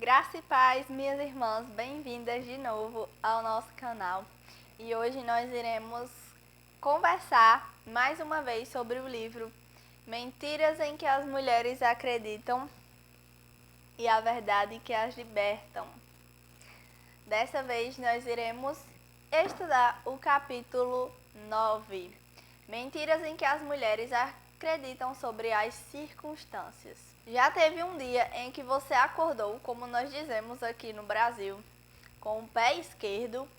Graça e paz, minhas irmãs, bem-vindas de novo ao nosso canal. E hoje nós iremos conversar mais uma vez sobre o livro Mentiras em que as Mulheres Acreditam e a Verdade que as Libertam. Dessa vez nós iremos estudar o capítulo 9, Mentiras em que as Mulheres Acreditam sobre as Circunstâncias. Já teve um dia em que você acordou, como nós dizemos aqui no Brasil, com o pé esquerdo,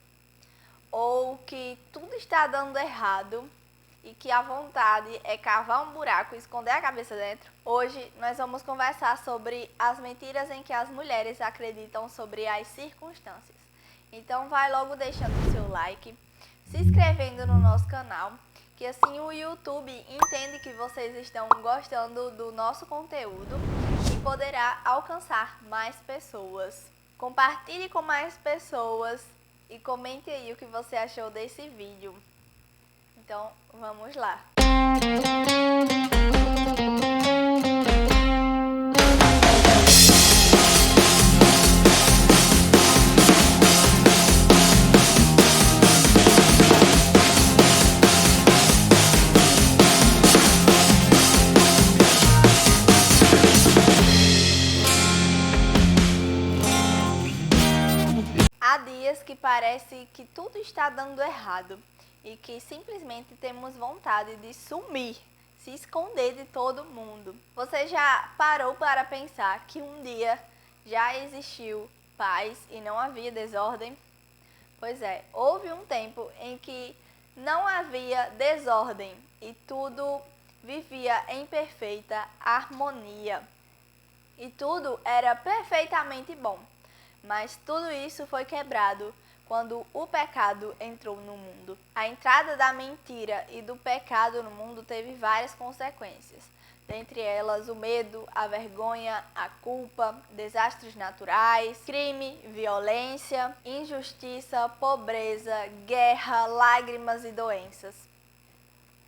ou que tudo está dando errado e que a vontade é cavar um buraco e esconder a cabeça dentro? Hoje nós vamos conversar sobre as mentiras em que as mulheres acreditam sobre as circunstâncias. Então vai logo deixando o seu like, se inscrevendo no nosso canal, que assim o YouTube entende que vocês estão gostando do nosso conteúdo e poderá alcançar mais pessoas. Compartilhe com mais pessoas e comente aí o que você achou desse vídeo. Então, vamos lá. Há dias que parece que tudo está dando errado e que simplesmente temos vontade de sumir, se esconder de todo mundo. Você já parou para pensar que um dia já existiu paz e não havia desordem? Pois é, houve um tempo em que não havia desordem e tudo vivia em perfeita harmonia. E tudo era perfeitamente bom. Mas tudo isso foi quebrado quando o pecado entrou no mundo. A entrada da mentira e do pecado no mundo teve várias consequências. Dentre elas, o medo, a vergonha, a culpa, desastres naturais, crime, violência, injustiça, pobreza, guerra, lágrimas e doenças.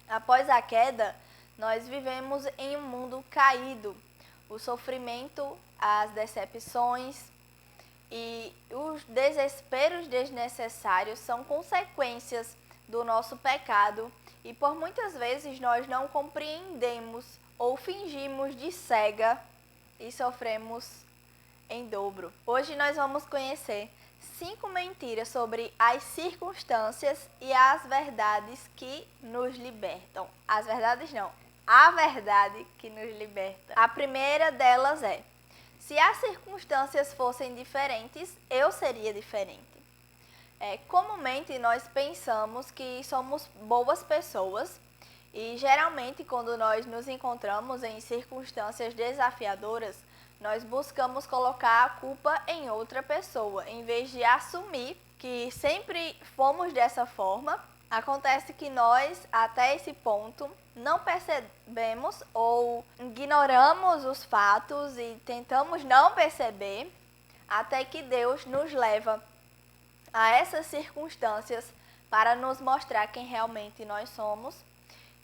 Após a queda, nós vivemos em um mundo caído. O sofrimento, as decepções e os desesperos desnecessários são consequências do nosso pecado e por muitas vezes nós não compreendemos ou fingimos de cega e sofremos em dobro. Hoje nós vamos conhecer 5 mentiras sobre as circunstâncias e as verdades que nos libertam. As verdades não, a verdade que nos liberta. A primeira delas é: se as circunstâncias fossem diferentes, eu seria diferente. Comumente nós pensamos que somos boas pessoas e geralmente quando nós nos encontramos em circunstâncias desafiadoras, nós buscamos colocar a culpa em outra pessoa, em vez de assumir que sempre fomos dessa forma. Acontece que nós, até esse ponto, não percebemos ou ignoramos os fatos e tentamos não perceber até que Deus nos leva a essas circunstâncias para nos mostrar quem realmente nós somos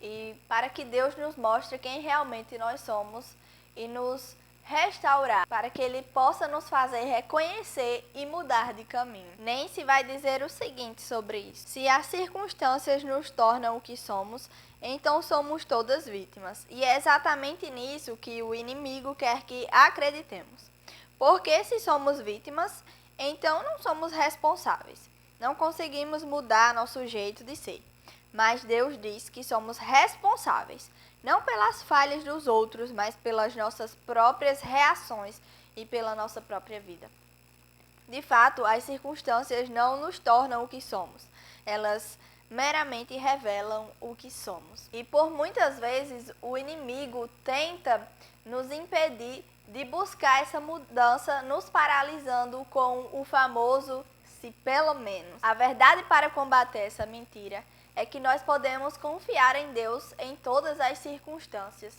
e para que Deus nos mostre quem realmente nós somos e nos restaurar, para que Ele possa nos fazer reconhecer e mudar de caminho. Nancy vai dizer o seguinte sobre isso: se as circunstâncias nos tornam o que somos, então somos todas vítimas. E é exatamente nisso que o inimigo quer que acreditemos. Porque se somos vítimas, então não somos responsáveis. Não conseguimos mudar nosso jeito de ser. Mas Deus diz que somos responsáveis, não pelas falhas dos outros, mas pelas nossas próprias reações e pela nossa própria vida. De fato, as circunstâncias não nos tornam o que somos. Elas meramente revelam o que somos. E por muitas vezes o inimigo tenta nos impedir de buscar essa mudança, nos paralisando com o famoso "se pelo menos". A verdade para combater essa mentira é que nós podemos confiar em Deus em todas as circunstâncias,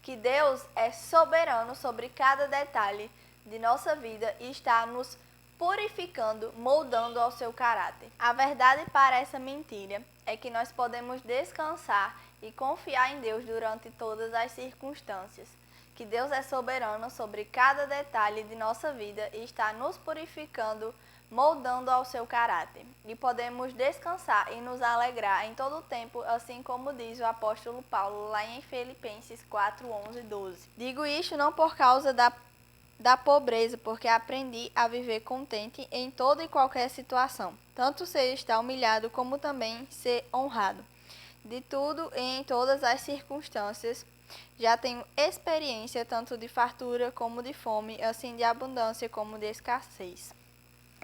que Deus é soberano sobre cada detalhe de nossa vida e está nos purificando, moldando ao seu caráter. A verdade para essa mentira é que nós podemos descansar e confiar em Deus durante todas as circunstâncias, que que Deus é soberano sobre cada detalhe de nossa vida e está nos purificando, moldando ao seu caráter. E podemos descansar e nos alegrar em todo o tempo, assim como diz o apóstolo Paulo lá em Filipenses 4, 11 e 12. Digo isto não por causa da pobreza, porque aprendi a viver contente em toda e qualquer situação, tanto ser estar humilhado como também ser honrado. De tudo e em todas as circunstâncias, já tenho experiência tanto de fartura como de fome, assim de abundância como de escassez.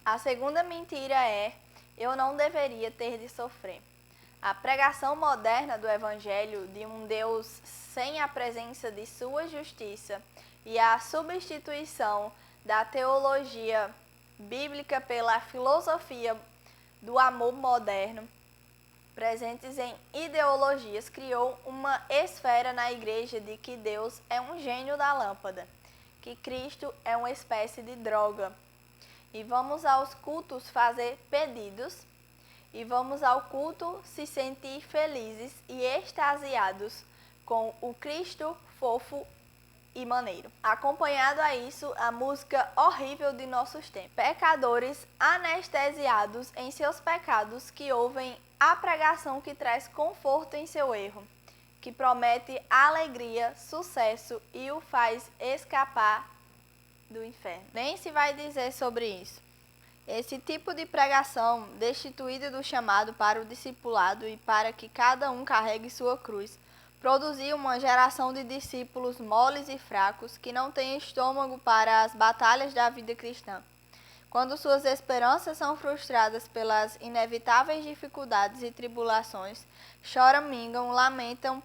A segunda mentira é: eu não deveria ter de sofrer. A pregação moderna do Evangelho de um Deus sem a presença de sua justiça e a substituição da teologia bíblica pela filosofia do amor moderno, presentes em ideologias, criou uma esfera na igreja de que Deus é um gênio da lâmpada, que Cristo é uma espécie de droga. E vamos aos cultos fazer pedidos, e vamos ao culto se sentir felizes e extasiados com o Cristo fofo e maneiro. Acompanhado a isso, a música horrível de nossos tempos. Pecadores anestesiados em seus pecados que ouvem a pregação que traz conforto em seu erro, que promete alegria, sucesso e o faz escapar do inferno. Nem se vai dizer sobre isso. Esse tipo de pregação, destituída do chamado para o discipulado e para que cada um carregue sua cruz, produziu uma geração de discípulos moles e fracos que não têm estômago para as batalhas da vida cristã. Quando suas esperanças são frustradas pelas inevitáveis dificuldades e tribulações, choramingam, lamentam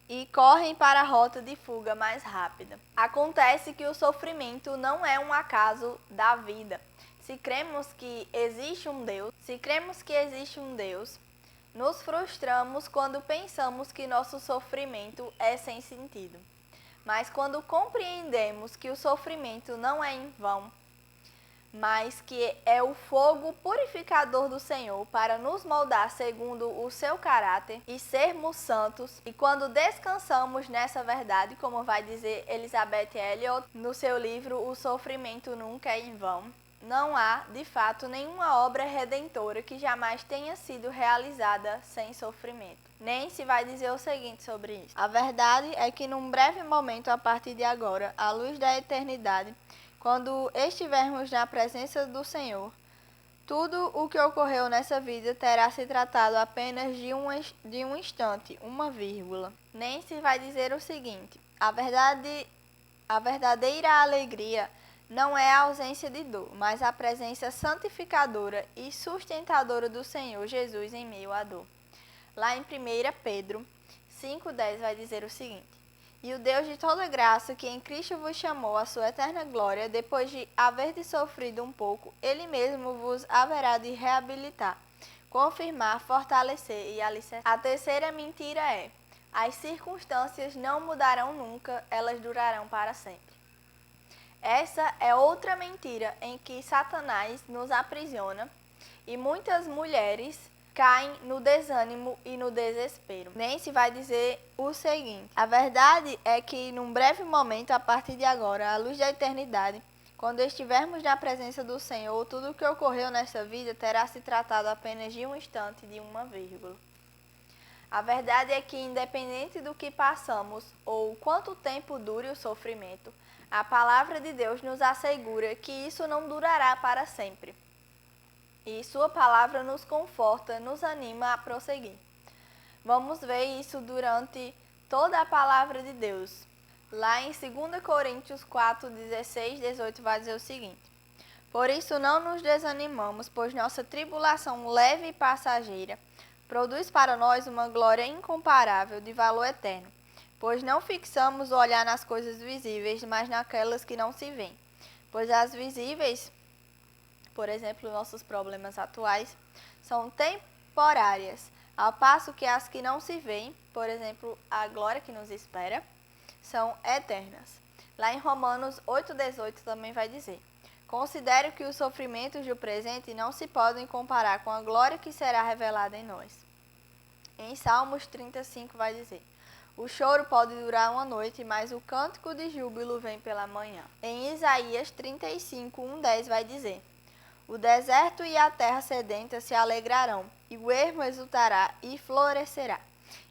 e correm para a rota de fuga mais rápida. Acontece que o sofrimento não é um acaso da vida. Se cremos que existe um Deus, nos frustramos quando pensamos que nosso sofrimento é sem sentido. Mas quando compreendemos que o sofrimento não é em vão, mas que é o fogo purificador do Senhor para nos moldar segundo o seu caráter e sermos santos, e quando descansamos nessa verdade, como vai dizer Elizabeth Elliot no seu livro O Sofrimento Nunca é em Vão, não há, de fato, nenhuma obra redentora que jamais tenha sido realizada sem sofrimento. Nem se vai dizer o seguinte sobre isso: a verdade é que num breve momento a partir de agora, à luz da eternidade, quando estivermos na presença do Senhor, tudo o que ocorreu nessa vida terá se tratado apenas de um instante, uma vírgula. Nem se vai dizer o seguinte: a verdadeira alegria não é a ausência de dor, mas a presença santificadora e sustentadora do Senhor Jesus em meio à dor. Lá em 1 Pedro 5,10 vai dizer o seguinte: e o Deus de toda graça, que em Cristo vos chamou à sua eterna glória, depois de haverdes sofrido um pouco, Ele mesmo vos haverá de reabilitar, confirmar, fortalecer e alicerçar. A terceira mentira é: as circunstâncias não mudarão nunca, elas durarão para sempre. Essa é outra mentira em que Satanás nos aprisiona e muitas mulheres caem no desânimo e no desespero. Nem se vai dizer o seguinte: a verdade é que num breve momento, a partir de agora, à luz da eternidade, quando estivermos na presença do Senhor, tudo o que ocorreu nessa vida terá se tratado apenas de um instante, de uma vírgula. A verdade é que, independente do que passamos ou quanto tempo dure o sofrimento, a palavra de Deus nos assegura que isso não durará para sempre. E sua palavra nos conforta, nos anima a prosseguir. Vamos ver isso durante toda a palavra de Deus. Lá em 2 Coríntios 4, 16, 18 vai dizer o seguinte: por isso não nos desanimamos, pois nossa tribulação leve e passageira produz para nós uma glória incomparável de valor eterno, pois não fixamos o olhar nas coisas visíveis, mas naquelas que não se veem. Pois as visíveis, por exemplo, nossos problemas atuais, são temporárias, ao passo que as que não se veem, por exemplo, a glória que nos espera, são eternas. Lá em Romanos 8,18 também vai dizer: considero que os sofrimentos do presente não se podem comparar com a glória que será revelada em nós. Em Salmos 35 vai dizer: O choro pode durar uma noite, mas o cântico de júbilo vem pela manhã. Em Isaías 35, 1:10 vai dizer: o deserto e a terra sedenta se alegrarão, e o ermo exultará e florescerá.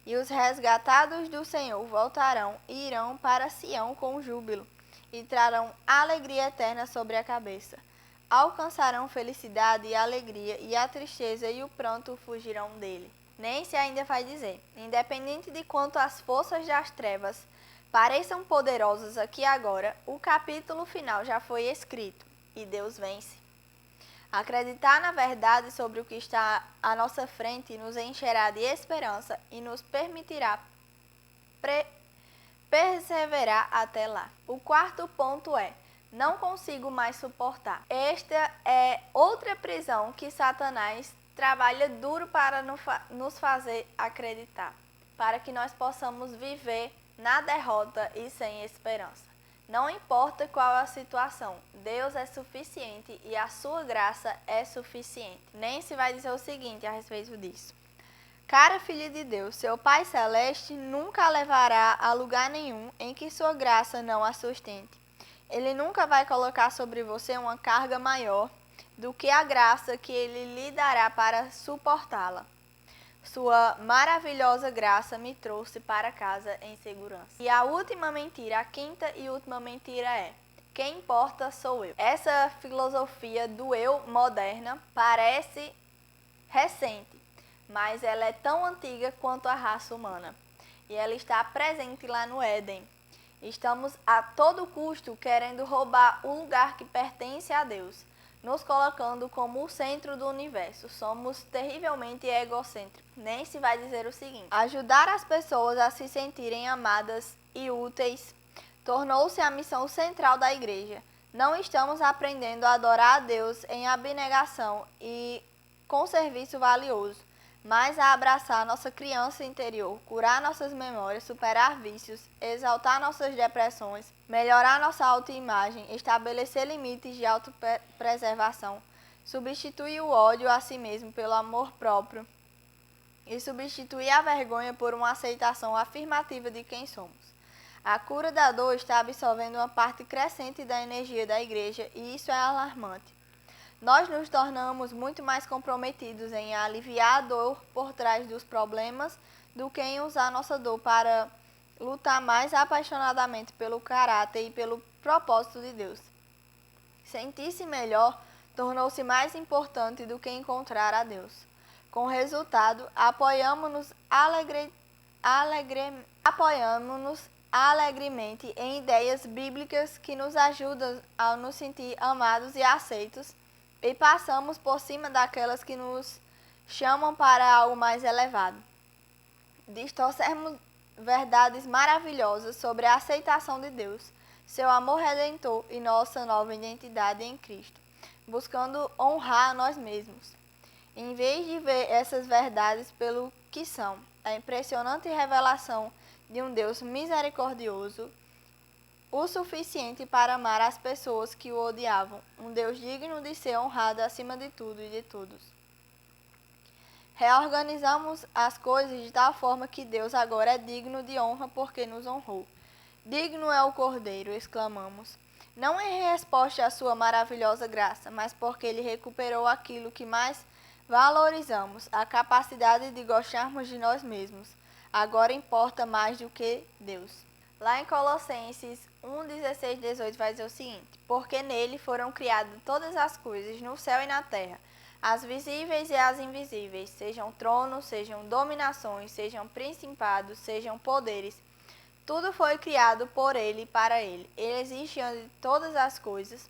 E os resgatados do Senhor voltarão e irão para Sião com júbilo, e trarão alegria eterna sobre a cabeça. Alcançarão felicidade e alegria, e a tristeza e o pranto fugirão dele. Nancy ainda vai dizer: independente de quanto as forças das trevas pareçam poderosas aqui agora, o capítulo final já foi escrito, e Deus vence. Acreditar na verdade sobre o que está à nossa frente nos encherá de esperança e nos permitirá perseverar até lá. O quarto ponto é: não consigo mais suportar. Esta é outra prisão que Satanás trabalha duro para nos fazer acreditar, para que nós possamos viver na derrota e sem esperança. Não importa qual a situação, Deus é suficiente e a sua graça é suficiente. Nancy vai dizer o seguinte a respeito disso: cara filha de Deus, seu Pai Celeste nunca a levará a lugar nenhum em que sua graça não a sustente. Ele nunca vai colocar sobre você uma carga maior do que a graça que Ele lhe dará para suportá-la. Sua maravilhosa graça me trouxe para casa em segurança. E a última mentira, a quinta e última mentira é: quem importa sou eu. Essa filosofia do eu moderna parece recente, mas ela é tão antiga quanto a raça humana. E ela está presente lá no Éden. Estamos a todo custo querendo roubar o lugar que pertence a Deus, nos colocando como o centro do universo. Somos terrivelmente egocêntricos. Nancy vai dizer o seguinte: ajudar as pessoas a se sentirem amadas e úteis tornou-se a missão central da igreja. Não estamos aprendendo a adorar a Deus em abnegação e com serviço valioso, mas a abraçar nossa criança interior, curar nossas memórias, superar vícios, exaltar nossas depressões, melhorar nossa autoimagem, estabelecer limites de autopreservação, substituir o ódio a si mesmo pelo amor próprio e substituir a vergonha por uma aceitação afirmativa de quem somos. A cura da dor está absorvendo uma parte crescente da energia da igreja e isso é alarmante. Nós nos tornamos muito mais comprometidos em aliviar a dor por trás dos problemas do que em usar nossa dor para lutar mais apaixonadamente pelo caráter e pelo propósito de Deus. Sentir-se melhor tornou-se mais importante do que encontrar a Deus. Com resultado, apoiamo-nos alegremente em ideias bíblicas que nos ajudam a nos sentir amados e aceitos, e passamos por cima daquelas que nos chamam para algo mais elevado. Distorcemos verdades maravilhosas sobre a aceitação de Deus, seu amor redentor e nossa nova identidade em Cristo, buscando honrar a nós mesmos. Em vez de ver essas verdades pelo que são, a impressionante revelação de um Deus misericordioso, o suficiente para amar as pessoas que o odiavam, um Deus digno de ser honrado acima de tudo e de todos. Reorganizamos as coisas de tal forma que Deus agora é digno de honra porque nos honrou. Digno é o Cordeiro, exclamamos, não em resposta à sua maravilhosa graça, mas porque ele recuperou aquilo que mais valorizamos, a capacidade de gostarmos de nós mesmos. Agora importa mais do que Deus. Lá em Colossenses 1:16, 18 vai dizer o seguinte: porque nele foram criadas todas as coisas, no céu e na terra, as visíveis e as invisíveis, sejam tronos, sejam dominações, sejam principados, sejam poderes. Tudo foi criado por ele e para ele. Ele existe antes de todas as coisas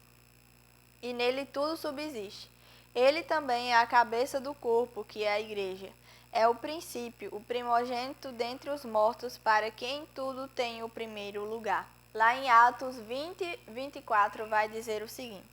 e nele tudo subsiste. Ele também é a cabeça do corpo, que é a igreja. É o princípio, o primogênito dentre os mortos, para que em tudo tenha o primeiro lugar. Lá em Atos 20, 24 vai dizer o seguinte: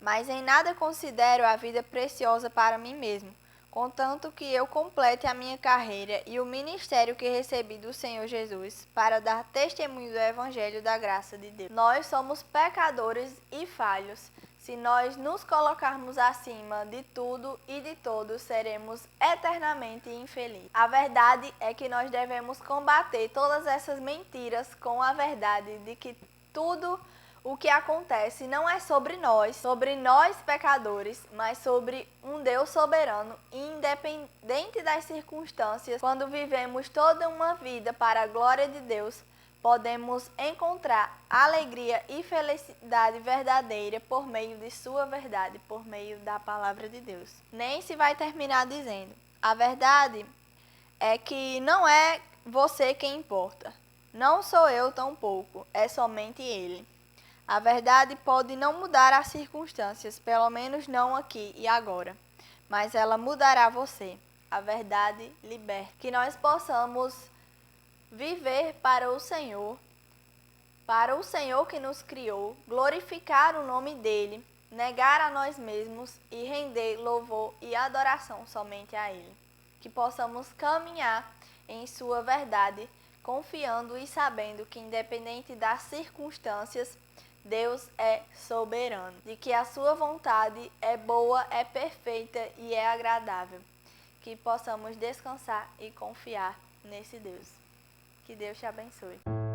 mas em nada considero a vida preciosa para mim mesmo, contanto que eu complete a minha carreira e o ministério que recebi do Senhor Jesus, para dar testemunho do Evangelho da graça de Deus. Nós somos pecadores e falhos. Se nós nos colocarmos acima de tudo e de todos, seremos eternamente infelizes. A verdade é que nós devemos combater todas essas mentiras com a verdade de que tudo o que acontece não é sobre nós pecadores, mas sobre um Deus soberano e independente das circunstâncias. Quando vivemos toda uma vida para a glória de Deus, podemos encontrar alegria e felicidade verdadeira por meio de sua verdade, por meio da palavra de Deus. Nancy vai terminar dizendo: a verdade é que não é você quem importa. Não sou eu tampouco, é somente Ele. A verdade pode não mudar as circunstâncias, pelo menos não aqui e agora, mas ela mudará você. A verdade liberta. Que nós possamos viver para o Senhor que nos criou, glorificar o nome dEle, negar a nós mesmos e render louvor e adoração somente a Ele. Que possamos caminhar em sua verdade, confiando e sabendo que, independente das circunstâncias, Deus é soberano, de que a sua vontade é boa, é perfeita e é agradável. Que possamos descansar e confiar nesse Deus. Que Deus te abençoe.